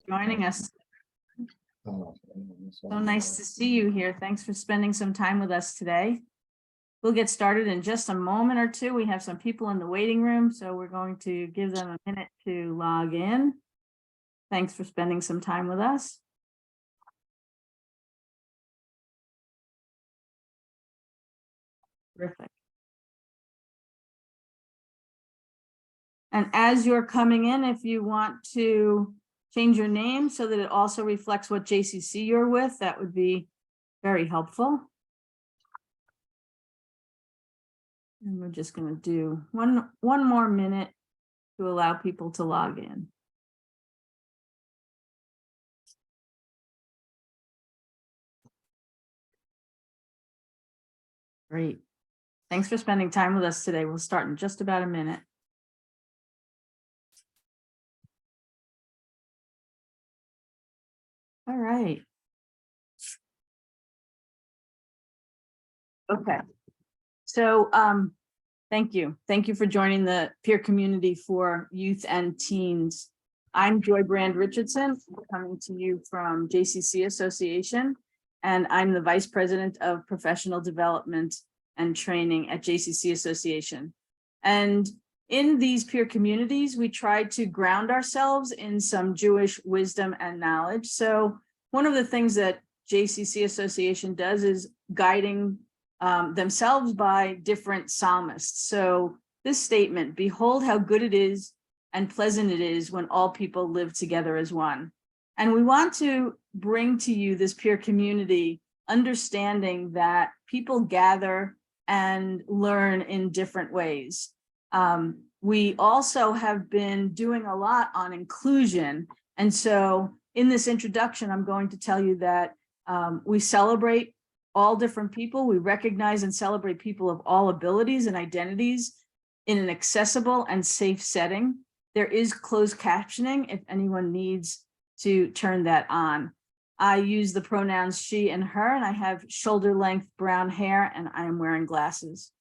joining us. So nice to see you here. Thanks for spending some time with us today. We'll get started in just a moment or two. We have some people in the waiting room, so we're going to give them a minute to log in. Thanks for spending some time with us. Terrific. And as you're coming in, if you want to change your name so that it also reflects what JCC you're with, that would be very helpful. And we're just going to do one more minute to allow people to log in. Great. Thanks for spending time with us today. We'll start in just about a minute. All right. Okay. So thank you. Thank you for joining the peer community for youth and teens. I'm Joy Brand Richardson, coming to you from JCC Association, and I'm the Vice President of Professional Development and Training at JCC Association. And in these peer communities, we try to ground ourselves in some Jewish wisdom and knowledge. So one of the things that JCC Association does is guiding themselves by different psalmists. So this statement, behold how good it is and pleasant it is when all people live together as one. And we want to bring to you this peer community, understanding that people gather and learn in different ways. We also have been doing a lot on inclusion. And so in this introduction, I'm going to tell you that we celebrate all different people. We recognize and celebrate people of all abilities and identities in an accessible and safe setting. There is closed captioning if anyone needs to turn that on. I use the pronouns she and her, and I have shoulder length brown hair, and I am wearing glasses.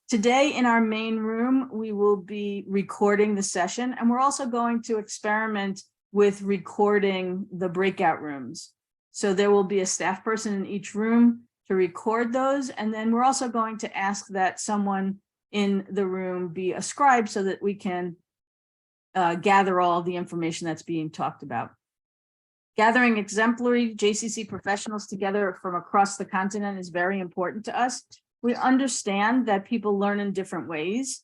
Today in our main room, we will be recording the session, and we're also going to experiment with recording the breakout rooms. So there will be a staff person in each room to record those. And then we're also going to ask that someone in the room be a scribe so that we can gather all the information that's being talked about. Gathering exemplary JCC professionals together from across the continent is very important to us. We understand that people learn in different ways,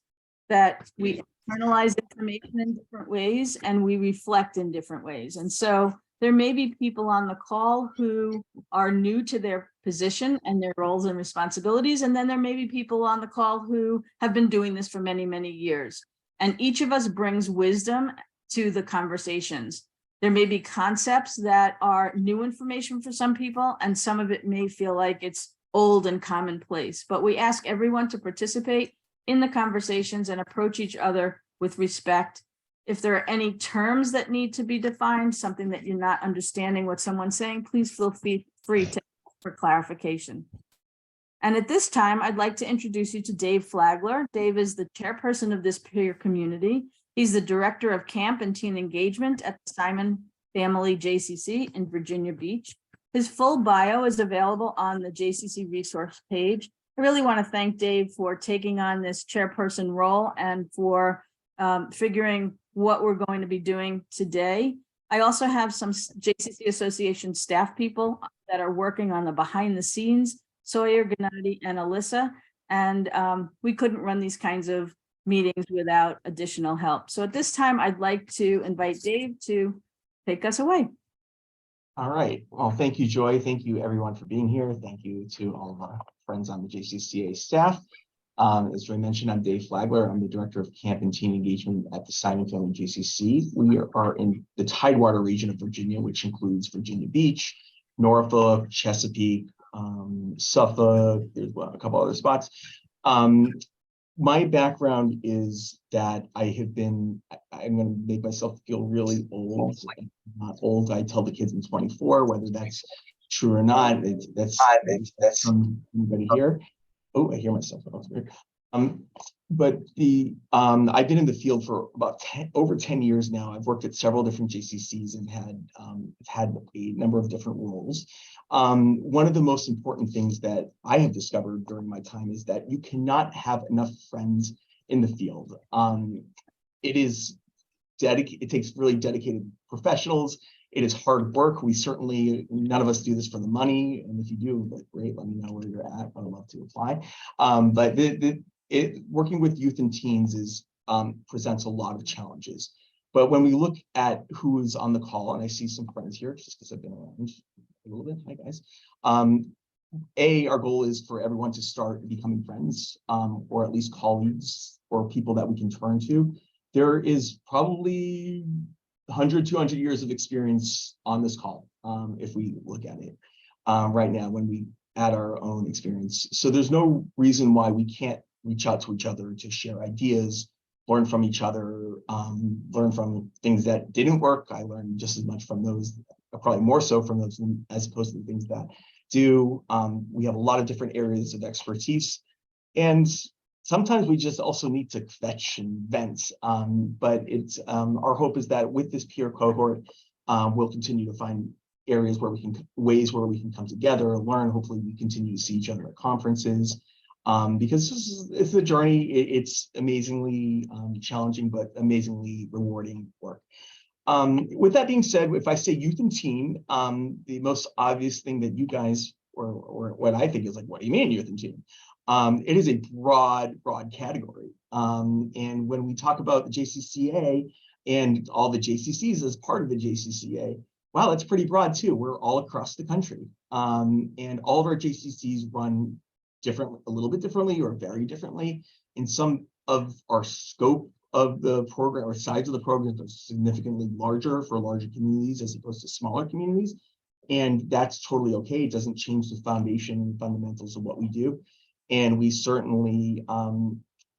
that we internalize information in different ways, and we reflect in different ways. And so there may be people on the call who are new to their position and their roles and responsibilities. And then there may be people on the call who have been doing this for many, many years. And each of us brings wisdom to the conversations. There may be concepts that are new information for some people, and some of it may feel like it's old and commonplace. But we ask everyone to participate in the conversations and approach each other with respect. If there are any terms that need to be defined, something that you're not understanding what someone's saying, please feel free to ask for clarification. And at this time, I'd like to introduce you to Dave Flagler. Dave is the chairperson of this peer community. He's the director of camp and teen engagement at the Simon Family JCC in Virginia Beach. His full bio is available on the JCC resource page. I really want to thank Dave for taking on this chairperson role and for figuring what we're going to be doing today. I also have some JCC Association staff people that are working on the behind the scenes, Sawyer, Gennady, and Alyssa. And we couldn't run these kinds of meetings without additional help. So at this time, I'd like to invite Dave to take us away. All right. Well, thank you, Joy. Thank you, everyone, for being here. Thank you to all of our friends on the JCCA staff. As Joy mentioned, I'm Dave Flagler. I'm the Director of Camp and Teen Engagement at the Simon Family JCC. We are in the Tidewater region of Virginia, which includes Virginia Beach, Norfolk, Chesapeake, Suffolk. There's a couple other spots. My background is that I'm going to make myself feel really old. I'm not old. I tell the kids I'm 24, whether that's true or not. That's from anybody here. Oh, I hear myself. That was weird. But I've been in the field for about over 10 years now. I've worked at several different JCCs and had a number of different roles. One of the most important things that I have discovered during my time is that you cannot have enough friends in the field. It takes really dedicated professionals. It is hard work. None of us do this for the money. And if you do, great, let me know where you're at. I would love to apply. But working with youth and teens presents a lot of challenges. But when we look at who is on the call, and I see some friends here just because I've been around a little bit. Hi, guys. Our goal is for everyone to start becoming friends, or at least colleagues or people that we can turn to. There is probably 100, 200 years of experience on this call, if we look at it right now when we add our own experience. So there's no reason why we can't reach out to each other to share ideas, learn from each other, learn from things that didn't work. I learned just as much from those, probably more so from those as opposed to the things that do. We have a lot of different areas of expertise, and sometimes we just also need to fetch and vent. But it's our hope is that with this peer cohort, we'll continue to find ways where we can come together, learn. Hopefully we continue to see each other at conferences, because it's a journey. It's amazingly challenging, but amazingly rewarding work. With that being said, if I say youth and teen, the most obvious thing that you guys, or what I think is like, what do you mean youth and teen? It is a broad category. And when we talk about the JCCA and all the JCCs as part of the JCCA, wow, that's pretty broad too. We're all across the country. And all of our JCCs run a little bit differently or very differently. In some of our scope of the program or size of the programs are significantly larger for larger communities as opposed to smaller communities. And that's totally okay. It doesn't change the foundation and fundamentals of what we do. And we certainly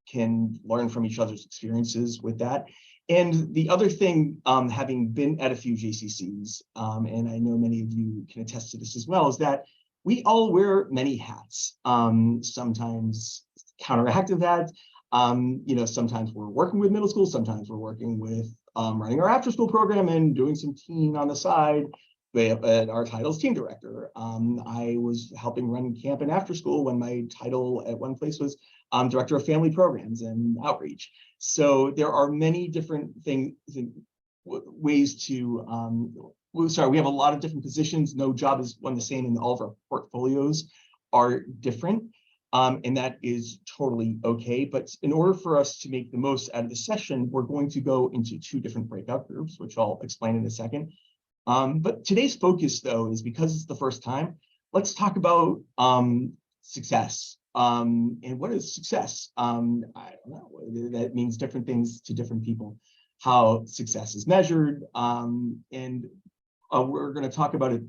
can learn from each other's experiences with that. And the other thing, having been at a few JCCs, and I know many of you can attest to this as well, is that we all wear many hats. Sometimes counteractive hats. Sometimes we're working with middle school. Sometimes we're working with running our after school program and doing some teen on the side. Our title is team director. I was helping run camp and after school when my title at one place was director of family programs and outreach. So there are many different ways to, we have a lot of different positions. No job is one the same, and all of our portfolios are different. And that is totally okay. But in order for us to make the most out of the session, we're going to go into 2 different breakout groups, which I'll explain in a second. But today's focus, though, is because it's the first time, let's talk about success. And what is success? I don't know. That means different things to different people, how success is measured. And we're going to talk about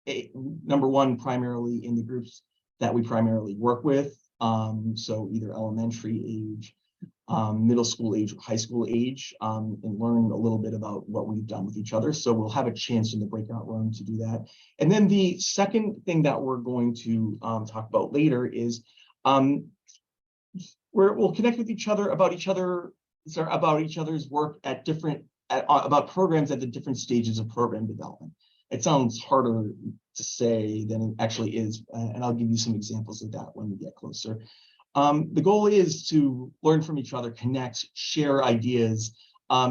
it, number one, primarily in the groups that we primarily work with. So either elementary age, middle school age, high school age, and learn a little bit about what we've done with each other. So we'll have a chance in the breakout room to do that. And then the second thing that we're going to talk about later is we'll connect with each other about each other's work at about programs at the different stages of program development. It sounds harder to say than it actually is, and I'll give you some examples of that when we get closer. The goal is to learn from each other, connect, share ideas.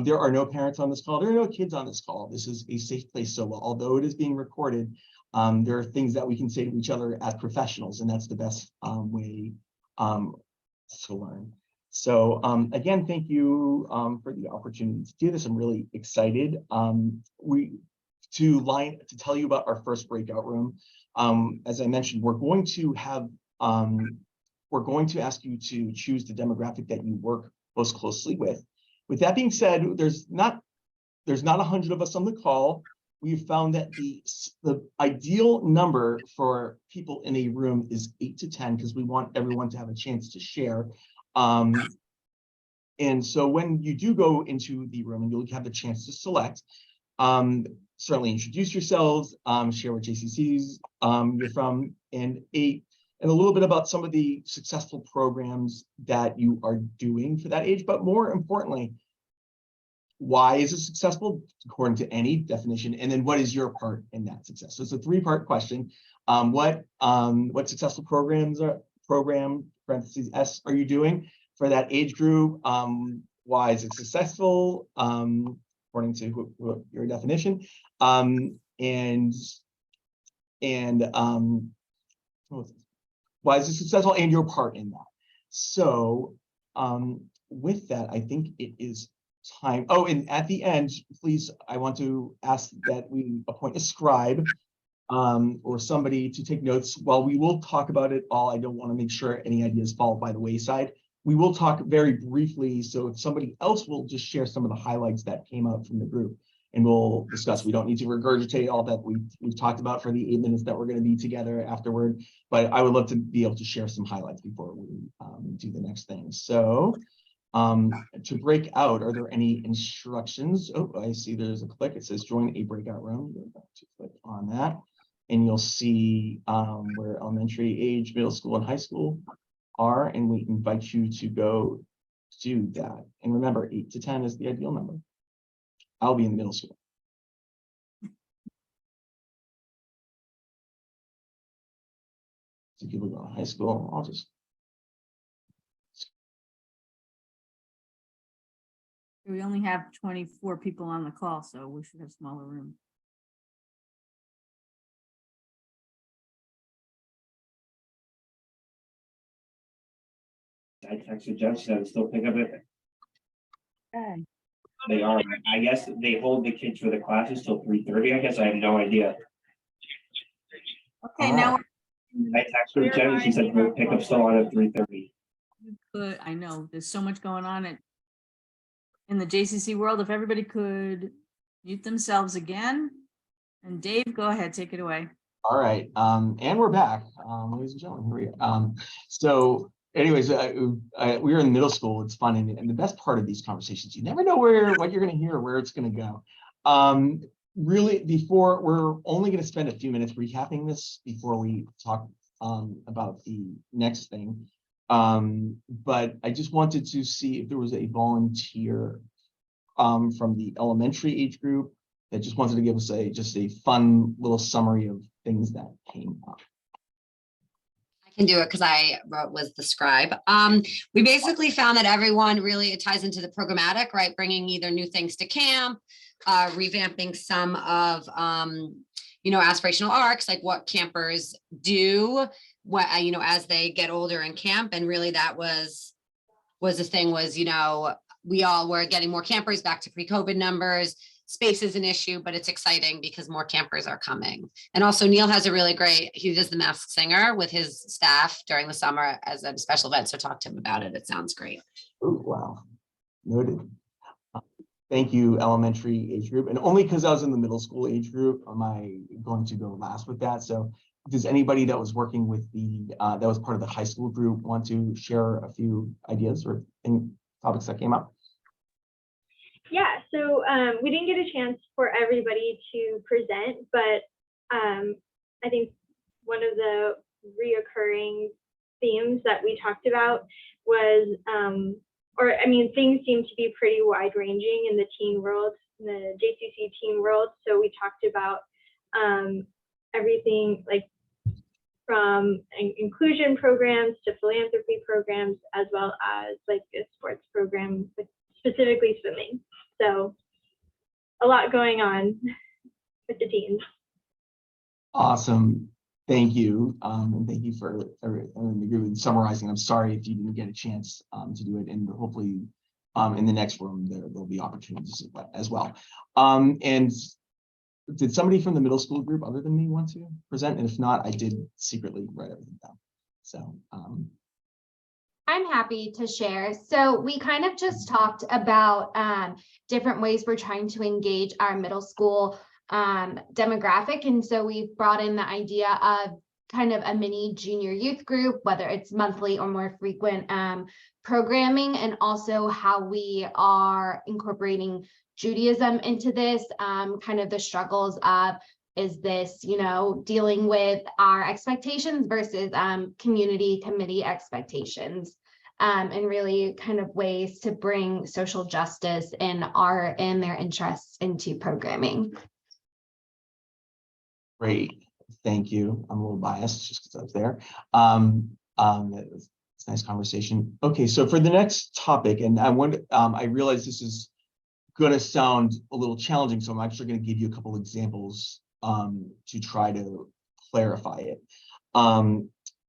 There are no parents on this call. There are no kids on this call. This is a safe place. So although it is being recorded, there are things that we can say to each other as professionals, and that's the best way to learn. So again, thank you for the opportunity to do this. I'm really excited. To tell you about our first breakout room. As I mentioned, we're going to ask you to choose the demographic that you work most closely with. With that being said, there's not 100 of us on the call. We've found that the ideal number for people in a room is 8 to 10 because we want everyone to have a chance to share. And so when you do go into the room, and you'll have the chance to select, certainly introduce yourselves, share what JCCs you're from, and and a little bit about some of the successful programs that you are doing for that age, but more importantly, why is it successful according to any definition, and then what is your part in that success? So it's a three-part question. What successful program parentheses S are you doing for that age group? Why is it successful according to your definition? Why is it successful, and your part in that? So with that, I think it is time. Oh, and at the end, please, I want to ask that we appoint a scribe or somebody to take notes. While we will talk about it all, I don't want to make sure any ideas fall by the wayside. We will talk very briefly, so if somebody else will just share some of the highlights that came out from the group, and we'll discuss. We don't need to regurgitate all that we've talked about for the 8 minutes that we're going to be together afterward, but I would love to be able to share some highlights before we do the next thing. So to break out, are there any instructions? Oh, I see there's a click. It says join a breakout room. You're about to click on that, and you'll see where elementary age, middle school, and high school are, and we invite you to go do that. And remember, 8 to 10 is the ideal number. I'll be in middle school. So people go to high school, I'll just. We only have 24 people on the call, so we should have a smaller room. I texted Jeff, said still pick up it. Okay. They are. I guess they hold the kids for the classes till 3:30. I guess I have no idea. Okay, now I texted Jen and she said we'll pick up still on at 3:30. I know there's so much going on in the JCC world. If everybody could mute themselves again. And Dave, go ahead, take it away. All right, and we're back, ladies and gentlemen. Here we go. So anyways, we were in middle school. It's fun, and the best part of these conversations, you never know what you're going to hear, where it's going to go. Really, before, we're only going to spend a few minutes recapping this before we talk about the next thing. But I just wanted to see if there was a volunteer from the elementary age group that just wanted to give us just a fun little summary of things that came up. I can do it because I was the scribe. We basically found that everyone really, it ties into the programmatic, right? Bringing either new things to camp, revamping some of, aspirational arcs, like what campers do, as they get older in camp. And really that was the thing was, we all were getting more campers back to pre-COVID numbers. Space is an issue, but it's exciting because more campers are coming. And also Neil has a really great, he does the Masked Singer with his staff during the summer as a special event. So talk to him about it. It sounds great. Oh, wow. Noted. Thank you, elementary age group. And only because I was in the middle school age group, am I going to go last with that. So does anybody that was working with that was part of the high school group want to share a few ideas or topics that came up? Yeah, so we didn't get a chance for everybody to present, but I think one of the reoccurring themes that we talked about was, things seem to be pretty wide ranging in the teen world, in the JCC teen world. So we talked about everything like from inclusion programs to philanthropy programs, as well as like a sports program, specifically swimming. So a lot going on with the teens. Awesome. Thank you. And thank you for the group summarizing. I'm sorry if you didn't get a chance to do it. And hopefully in the next room, there'll be opportunities as well. And did somebody from the middle school group other than me want to present? And if not, I did secretly write everything down. So I'm happy to share. So we kind of just talked about different ways we're trying to engage our middle school demographic. And so we've brought in the idea of kind of a mini junior youth group, whether it's monthly or more frequent programming, and also how we are incorporating Judaism into this, kind of the struggles of is this, dealing with our expectations versus community committee expectations? And really kind of ways to bring social justice and art and their interests into programming. Great, thank you. I'm a little biased just because I was there. It's a nice conversation. Okay, so for the next topic, and I realize this is going to sound a little challenging, so I'm actually going to give you a couple examples to try to clarify it.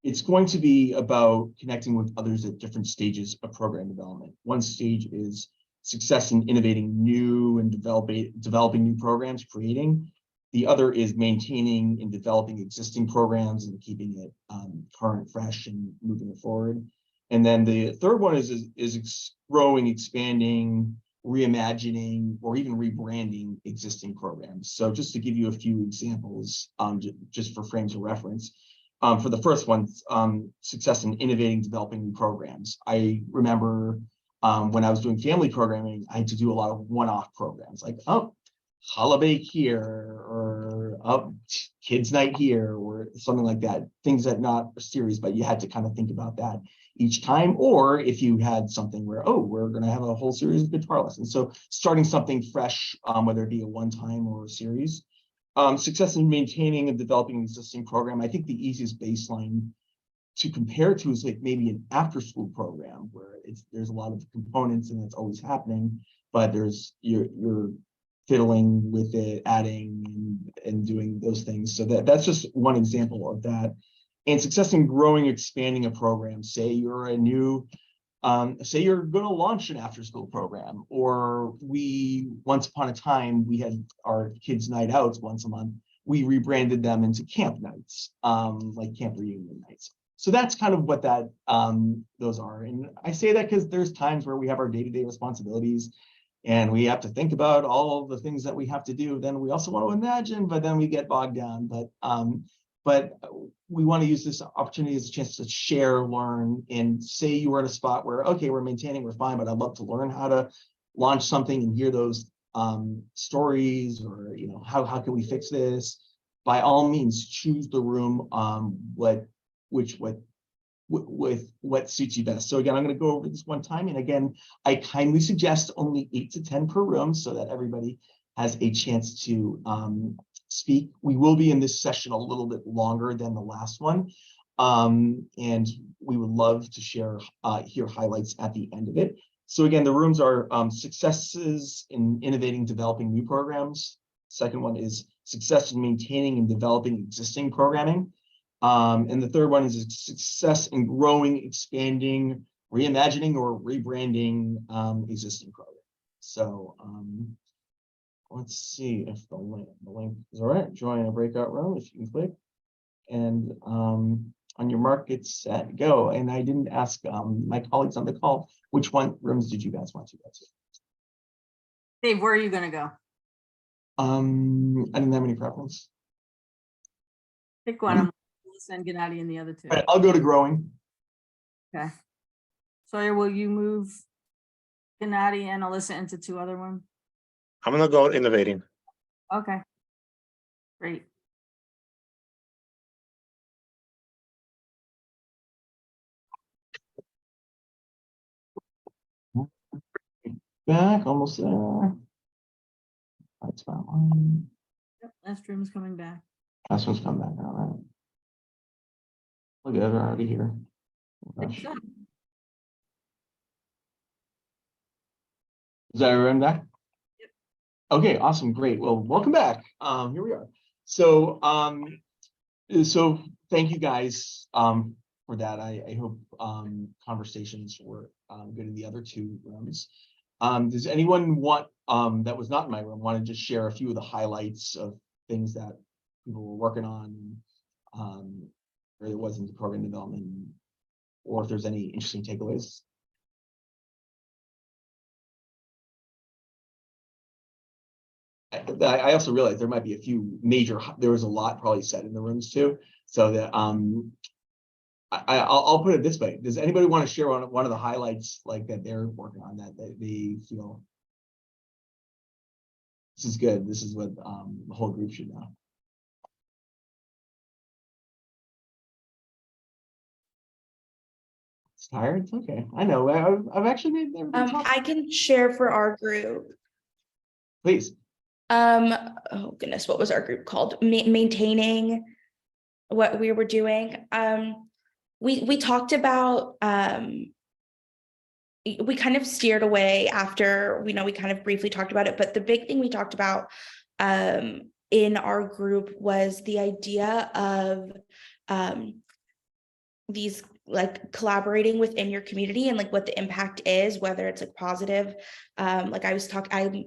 It's going to be about connecting with others at different stages of program development. One stage is success in innovating new and developing new programs, creating. The other is maintaining and developing existing programs and keeping it current, fresh, and moving it forward. And then the third one is growing, expanding, reimagining, or even rebranding existing programs. So just to give you a few examples, just for frames of reference. For the first one, success in innovating, developing new programs. I remember when I was doing family programming, I had to do a lot of one-off programs, like, holiday here, or kids night here, or something like that. Things that not a series, but you had to kind of think about that each time. Or if you had something where, we're going to have a whole series of guitar lessons. So starting something fresh, whether it be a one-time or a series. Success in maintaining and developing an existing program. I think the easiest baseline to compare to is like maybe an after-school program where there's a lot of components and it's always happening, but you're fiddling with it, adding and doing those things. So that's just one example of that. And success in growing, expanding a program. Say you're a new say you're going to launch an after-school program, or once upon a time, we had our kids' night outs once a month. We rebranded them into camp nights, like camp reunion nights. So that's kind of what those are. And I say that because there's times where we have our day-to-day responsibilities and we have to think about all of the things that we have to do. Then we also want to imagine, but then we get bogged down. But we want to use this opportunity as a chance to share, learn, and say you are at a spot where, okay, we're maintaining, we're fine, but I'd love to learn how to launch something and hear those stories, or how can we fix this? By all means, choose the room with what suits you best. So again, I'm going to go over this one time, and again, I kindly suggest only 8 to 10 per room so that everybody has a chance to speak. We will be in this session a little bit longer than the last one, and we would love to hear highlights at the end of it. So again, the rooms are successes in innovating, developing new programs. Second one is success in maintaining and developing existing programming. And the third one is success in growing, expanding, reimagining, or rebranding existing programs. So let's see if the link is all right. Join a breakout room if you can click. And on your mark, get set, go. And I didn't ask my colleagues on the call, which rooms did you guys want to go to? Dave, where are you going to go? I didn't have any preference. Pick one. And Gennady and the other two. All right, I'll go to growing. Okay. Sawyer, will you move Gennady and Alyssa into 2 other ones? I'm gonna go innovating. Okay. Great. Back, almost there. That's about one. Yep, last room is coming back. Last one's come back, all right. Look at it, they're already here. Oh, Good gosh. job. Is that everyone back? Yep. Okay, awesome, great. Well, welcome back. Here we are. So, so thank you guys for that. I hope conversations were good in the other 2 rooms. Does anyone want that was not in my room want to just share a few of the highlights of things that people were working on, or there wasn't the program development, or if there's any interesting takeaways? I also realized there might be a few there was a lot probably said in the rooms too. So that I'll put it this way. Does anybody want to share one of the highlights like that they're working on that they feel this is good? This is what the whole group should know. Tired? It's okay. I know. I've actually made everybody talk. I can share for our group. Please. Oh goodness, what was our group called? Maintaining what we were doing. We talked about, we kind of steered away after, we kind of briefly talked about it, but the big thing we talked about in our group was the idea of these like collaborating within your community and like what the impact is, whether it's like positive. Like I'm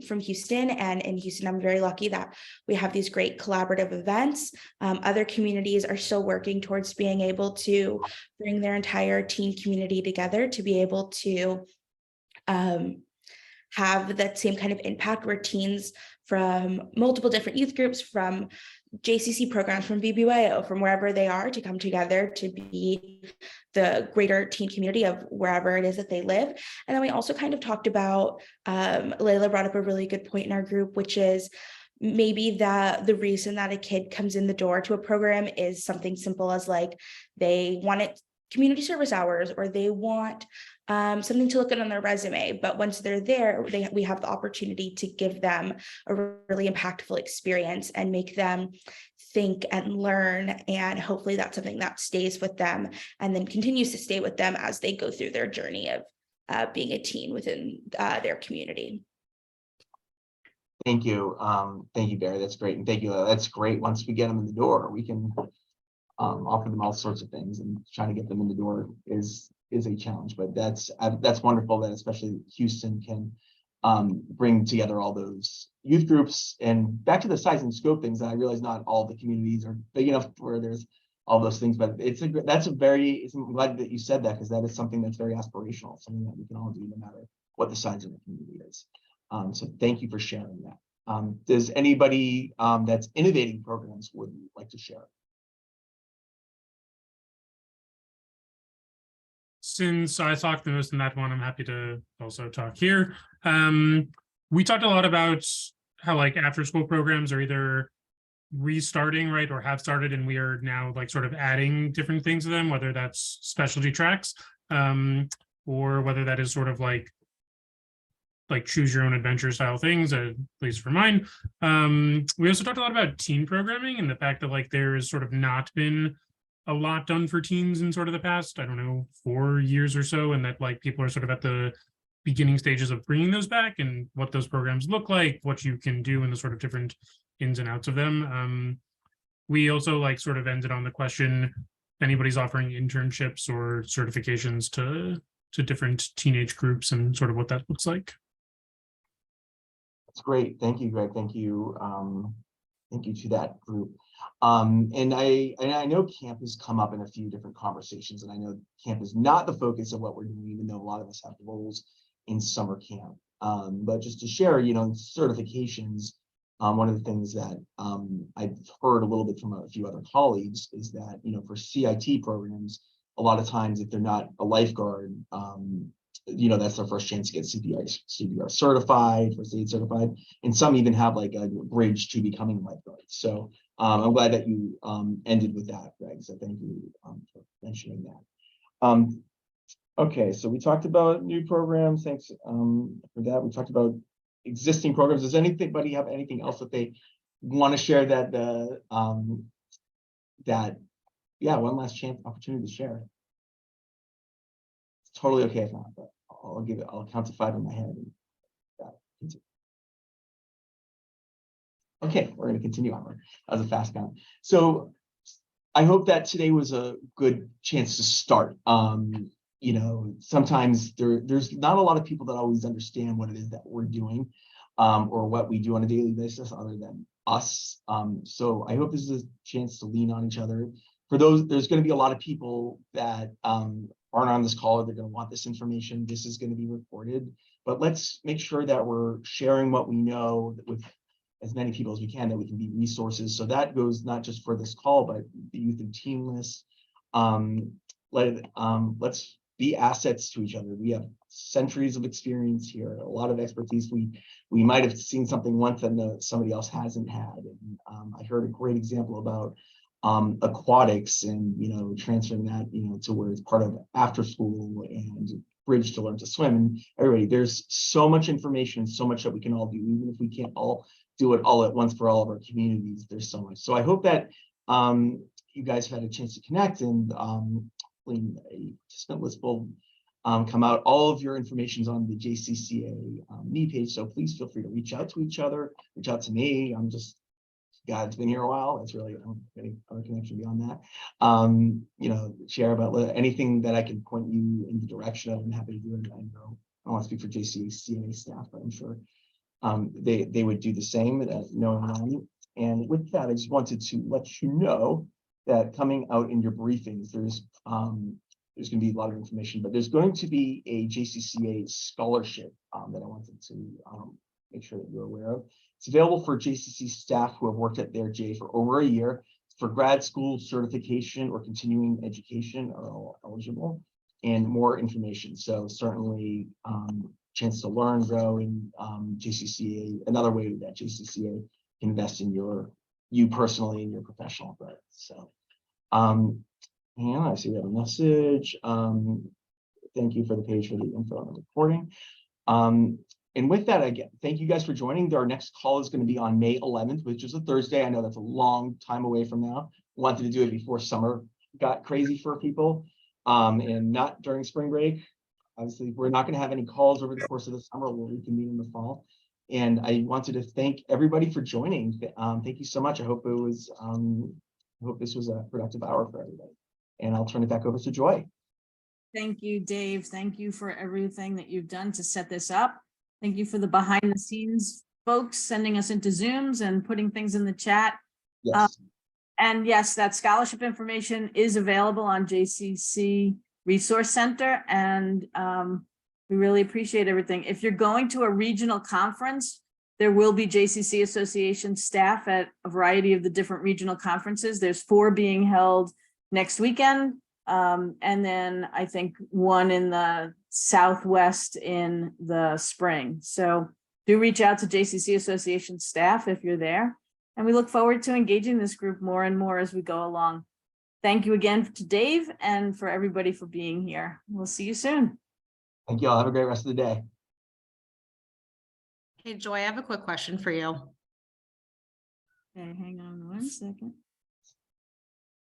from Houston, and in Houston, I'm very lucky that we have these great collaborative events. Other communities are still working towards being able to bring their entire teen community together to be able to have that same kind of impact where teens from multiple different youth groups, from JCC programs, from BBYO, from wherever they are, to come together to be the greater teen community of wherever it is that they live. And then we also kind of talked about, Layla brought up a really good point in our group, which is maybe the reason that a kid comes in the door to a program is something simple as like they want it community service hours, or they want something to look at on their resume. But once they're there, we have the opportunity to give them a really impactful experience and make them think and learn. And hopefully that's something that stays with them and then continues to stay with them as they go through their journey of being a teen within their community. Thank you. Thank you, Barry. That's great. And thank you. That's great. Once we get them in the door, we can offer them all sorts of things, and trying to get them in the door is a challenge, but that's wonderful that especially Houston can bring together all those youth groups. And back to the size and scope things, I realize not all the communities are big enough where there's all those things, but I'm glad that you said that, because that is something that's very aspirational, something that we can all do no matter what the size of the community is. So thank you for sharing that. Does anybody that's innovating programs would like to share? Since I talked the most in that one, I'm happy to also talk here. We talked a lot about how like after school programs are either restarting, right, or have started, and we are now like sort of adding different things to them, whether that's specialty tracks, or whether that is sort of like choose your own adventure style things, at least for mine. We also talked a lot about teen programming and the fact that like there's sort of not been a lot done for teens in sort of the past, I don't know, 4 years or so, and that like people are sort of at the beginning stages of bringing those back, and what those programs look like, what you can do, and the sort of different ins and outs of them. We also like sort of ended on the question, if anybody's offering internships or certifications to different teenage groups, and sort of what that looks like. That's great. Thank you, Greg. Thank you. Thank you to that group. And I know camp has come up in a few different conversations, and I know camp is not the focus of what we're doing, even though a lot of us have roles in summer camp. But just to share, certifications, one of the things that I've heard a little bit from a few other colleagues is that, for CIT programs, a lot of times if they're not a lifeguard, that's their first chance to get CPR certified, first aid certified, and some even have like a bridge to becoming lifeguards. So I'm glad that you ended with that, Greg. So thank you for mentioning that. Okay, so we talked about new programs. Thanks for that. We talked about existing programs. Does anybody have anything else that they want to share one last chance opportunity to share? It's totally okay if not, but I'll count to 5 in my head. Okay, we're going to continue on. That was a fast count. So I hope that today was a good chance to start. Sometimes there's not a lot of people that always understand what it is that we're doing, or what we do on a daily basis other than us. So I hope this is a chance to lean on each other. For those, there's going to be a lot of people that aren't on this call, or they're going to want this information. This is going to be recorded, but let's make sure that we're sharing what we know with as many people as we can, that we can be resources. So that goes not just for this call, but the youth and teen list. Let's be assets to each other. We have centuries of experience here, a lot of expertise. We might have seen something once that somebody else hasn't had. And I heard a great example about aquatics and, transferring that, to where it's part of after school and bridge to learn to swim. And everybody, there's so much information and so much that we can all do, even if we can't all do it all at once for all of our communities. There's so much. So I hope that you guys have had a chance to connect, and a participant list will come out. All of your information is on the JCCA me page, so please feel free to reach out to each other, reach out to me. I'm just God's been here a while. That's really, I don't have any other connection beyond that. Share about anything that I can point you in the direction of. I'm happy to do it. I know I don't want to speak for JCCA staff, but I'm sure they would do the same, knowing them. And with that, I just wanted to let you know that coming out in your briefings, there's going to be a lot of information, but there's going to be a JCCA scholarship that I wanted to make sure that you're aware of. It's available for JCC staff who have worked at their J for over a year. For grad school certification or continuing education are all eligible, and more information. So certainly chance to learn, grow in JCCA, another way that JCCA can invest in you personally and your professional growth. So and I see we have a message. Thank you for the page for the info on the recording. And with that, again, thank you guys for joining. Our next call is going to be on May 11th, which is a Thursday. I know that's a long time away from now. Wanted to do it before summer got crazy for people, and not during spring break. Obviously, we're not going to have any calls over the course of the summer. We'll reconvene in the fall. And I wanted to thank everybody for joining. Thank you so much. I hope this was a productive hour for everybody. And I'll turn it back over to Joy. Thank you, Dave. Thank you for everything that you've done to set this up. Thank you for the behind the scenes folks sending us into Zooms and putting things in the chat. Yes. And yes, that scholarship information is available on JCC Resource Center. And we really appreciate everything. If you're going to a regional conference, there will be JCC Association staff at a variety of the different regional conferences. There's 4 being held next weekend. And then I think 1 in the Southwest in the spring. So do reach out to JCC Association staff if you're there. And we look forward to engaging this group more and more as we go along. Thank you again to Dave and for everybody for being here. We'll see you soon. Thank you all. Have a great rest of the day. Hey, Joy, I have a quick question for you. Okay, hang on one second.